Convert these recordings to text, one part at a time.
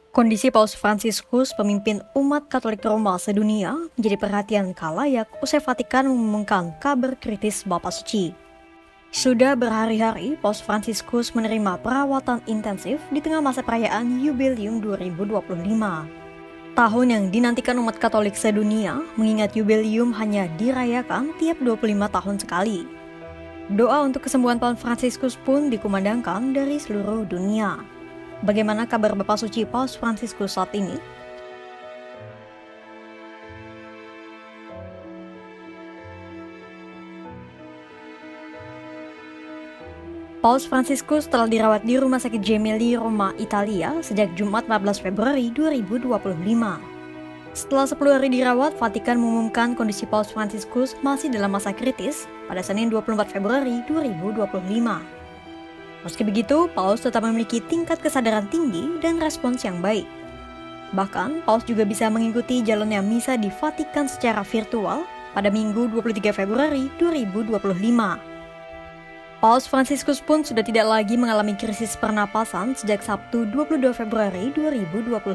Kondisi Paus Fransiskus, pemimpin umat Katolik Roma sedunia, menjadi perhatian khalayak usai Vatikan mengumumkan kabar kritis Bapa Suci. Sudah berhari-hari, Paus Fransiskus menerima perawatan intensif di tengah masa perayaan Yubileum 2025. Tahun yang dinantikan umat Katolik sedunia, mengingat Yubileum hanya dirayakan tiap 25 tahun sekali. Doa untuk kesembuhan Paus Fransiskus pun dikumandangkan dari seluruh dunia. Bagaimana kabar Bapak Suci Paus Fransiskus saat ini? Paus Fransiskus telah dirawat di Rumah Sakit Gemelli, Roma, Italia sejak Jumat 14 Februari 2025. Setelah 10 hari dirawat, Vatikan mengumumkan kondisi Paus Fransiskus masih dalam masa kritis pada Senin 24 Februari 2025. Meski begitu, Paus tetap memiliki tingkat kesadaran tinggi dan respons yang baik. Bahkan, Paus juga bisa mengikuti jalannya misa di Vatikan secara virtual pada Minggu 23 Februari 2025. Paus Fransiskus pun sudah tidak lagi mengalami krisis pernapasan sejak Sabtu 22 Februari 2025.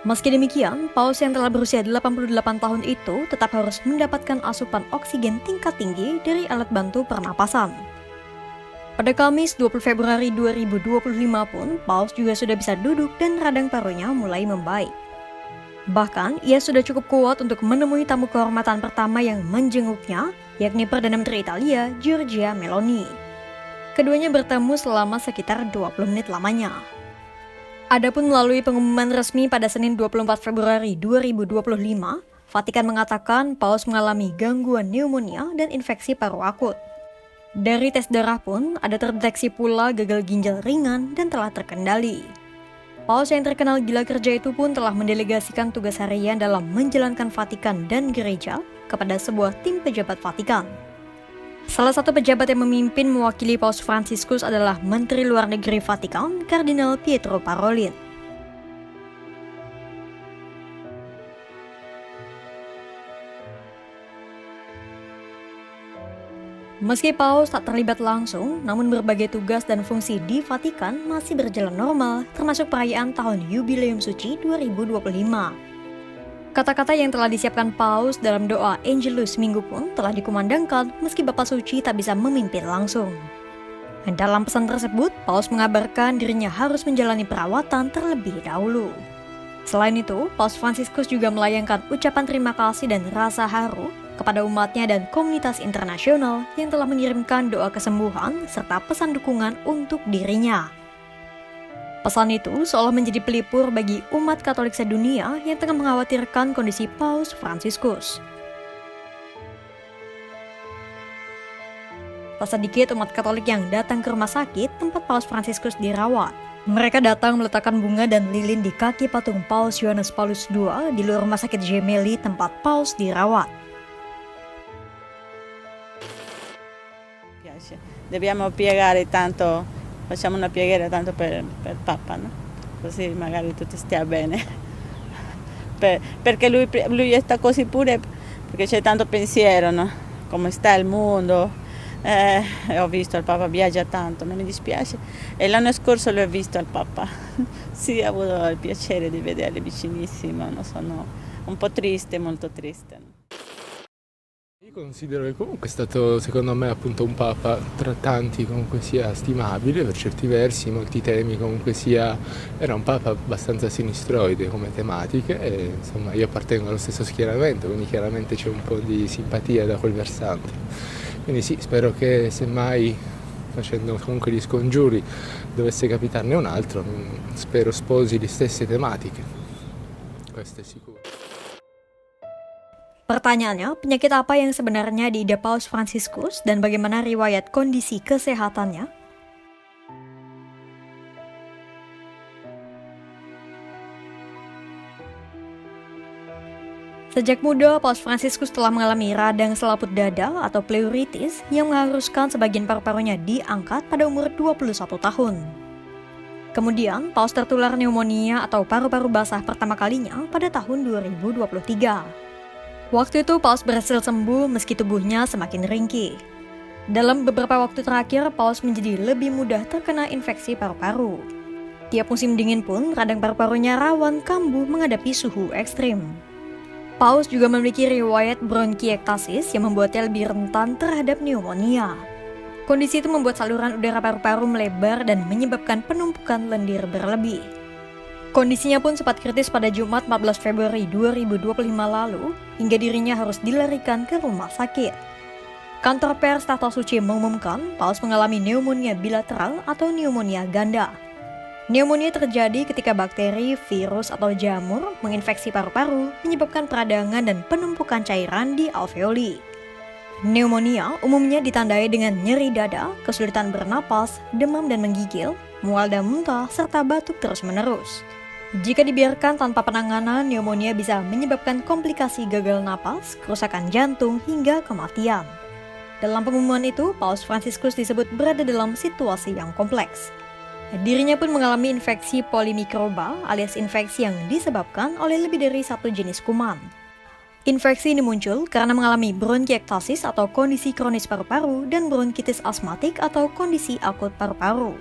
Meski demikian, Paus yang telah berusia 88 tahun itu tetap harus mendapatkan asupan oksigen tingkat tinggi dari alat bantu pernapasan. Pada Kamis 20 Februari 2025 pun, Paus juga sudah bisa duduk dan radang parunya mulai membaik. Bahkan, ia sudah cukup kuat untuk menemui tamu kehormatan pertama yang menjenguknya, yakni Perdana Menteri Italia, Giorgia Meloni. Keduanya bertemu selama sekitar 20 menit lamanya. Adapun melalui pengumuman resmi pada Senin 24 Februari 2025, Vatikan mengatakan Paus mengalami gangguan pneumonia dan infeksi paru akut. Dari tes darah pun, ada terdeteksi pula gagal ginjal ringan dan telah terkendali. Paus yang terkenal gila kerja itu pun telah mendelegasikan tugas harian dalam menjalankan Vatikan dan gereja kepada sebuah tim pejabat Vatikan. Salah satu pejabat yang memimpin mewakili Paus Fransiskus adalah Menteri Luar Negeri Vatikan, Kardinal Pietro Parolin. Meski Paus tak terlibat langsung, namun berbagai tugas dan fungsi di Vatikan masih berjalan normal, termasuk perayaan tahun Yubileum Suci 2025. Kata-kata yang telah disiapkan Paus dalam doa Angelus Minggu pun telah dikumandangkan meski Bapa Suci tak bisa memimpin langsung. Dalam pesan tersebut, Paus mengabarkan dirinya harus menjalani perawatan terlebih dahulu. Selain itu, Paus Fransiskus juga melayangkan ucapan terima kasih dan rasa haru kepada umatnya dan komunitas internasional yang telah mengirimkan doa kesembuhan serta pesan dukungan untuk dirinya. Pesan itu seolah menjadi pelipur bagi umat Katolik sedunia yang tengah mengkhawatirkan kondisi Paus Fransiskus. Tak sedikit umat Katolik yang datang ke rumah sakit tempat Paus Fransiskus dirawat. Mereka datang meletakkan bunga dan lilin di kaki patung Paus Yohanes Paulus II di luar Rumah Sakit Gemelli tempat Paus dirawat. Dobbiamo piegare tanto, facciamo una preghiera tanto per Papa, no? Così magari tutto stia bene. Perché lui sta così pure, perché c'è tanto pensiero, no? Come sta il mondo. Ho visto il Papa viaggia tanto, non mi dispiace. E l'anno scorso l'ho visto al Papa. Sì, ho avuto il piacere di vederli vicinissimo, no? Sono un po' triste, molto triste. Io considero che comunque è stato, secondo me, appunto un Papa tra tanti comunque sia stimabile per certi versi, molti temi comunque sia, era un Papa abbastanza sinistroide come tematiche e insomma io appartengo allo stesso schieramento, quindi chiaramente c'è un po' di simpatia da quel versante. Quindi sì, spero che semmai, facendo comunque gli scongiuri, dovesse capitarne un altro, spero sposi le stesse tematiche, questo è sicuro. Pertanyaannya, penyakit apa yang sebenarnya diidap Paus Fransiskus dan bagaimana riwayat kondisi kesehatannya? Sejak muda, Paus Fransiskus telah mengalami radang selaput dada atau pleuritis yang mengharuskan sebagian paru-parunya diangkat pada umur 21 tahun. Kemudian, Paus tertular pneumonia atau paru-paru basah pertama kalinya pada tahun 2023. Waktu itu Paus berhasil sembuh meski tubuhnya semakin ringkih. Dalam beberapa waktu terakhir, Paus menjadi lebih mudah terkena infeksi paru-paru. Tiap musim dingin pun, radang paru-parunya rawan kambuh menghadapi suhu ekstrim. Paus juga memiliki riwayat bronkiektasis yang membuatnya lebih rentan terhadap pneumonia. Kondisi itu membuat saluran udara paru-paru melebar dan menyebabkan penumpukan lendir berlebih. Kondisinya pun sempat kritis pada Jumat 14 Februari 2025 lalu, hingga dirinya harus dilarikan ke rumah sakit. Kantor pers Tahta Suci mengumumkan Paus mengalami pneumonia bilateral atau pneumonia ganda. Pneumonia terjadi ketika bakteri, virus, atau jamur menginfeksi paru-paru, menyebabkan peradangan dan penumpukan cairan di alveoli. Pneumonia umumnya ditandai dengan nyeri dada, kesulitan bernapas, demam dan menggigil, mual dan muntah, serta batuk terus-menerus. Jika dibiarkan tanpa penanganan, pneumonia bisa menyebabkan komplikasi gagal napas, kerusakan jantung, hingga kematian. Dalam pengumuman itu, Paus Fransiskus disebut berada dalam situasi yang kompleks. Dirinya pun mengalami infeksi polimikroba alias infeksi yang disebabkan oleh lebih dari satu jenis kuman. Infeksi ini muncul karena mengalami bronkiektasis atau kondisi kronis paru-paru dan bronkitis asmatik atau kondisi akut paru-paru.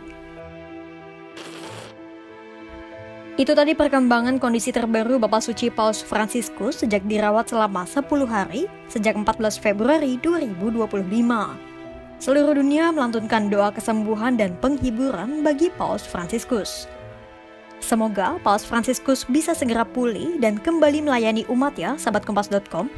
Itu tadi perkembangan kondisi terbaru Bapak Suci Paus Fransiskus sejak dirawat selama 10 hari sejak 14 Februari 2025. Seluruh dunia melantunkan doa kesembuhan dan penghiburan bagi Paus Fransiskus. Semoga Paus Fransiskus bisa segera pulih dan kembali melayani umat ya, sahabat kompas.com.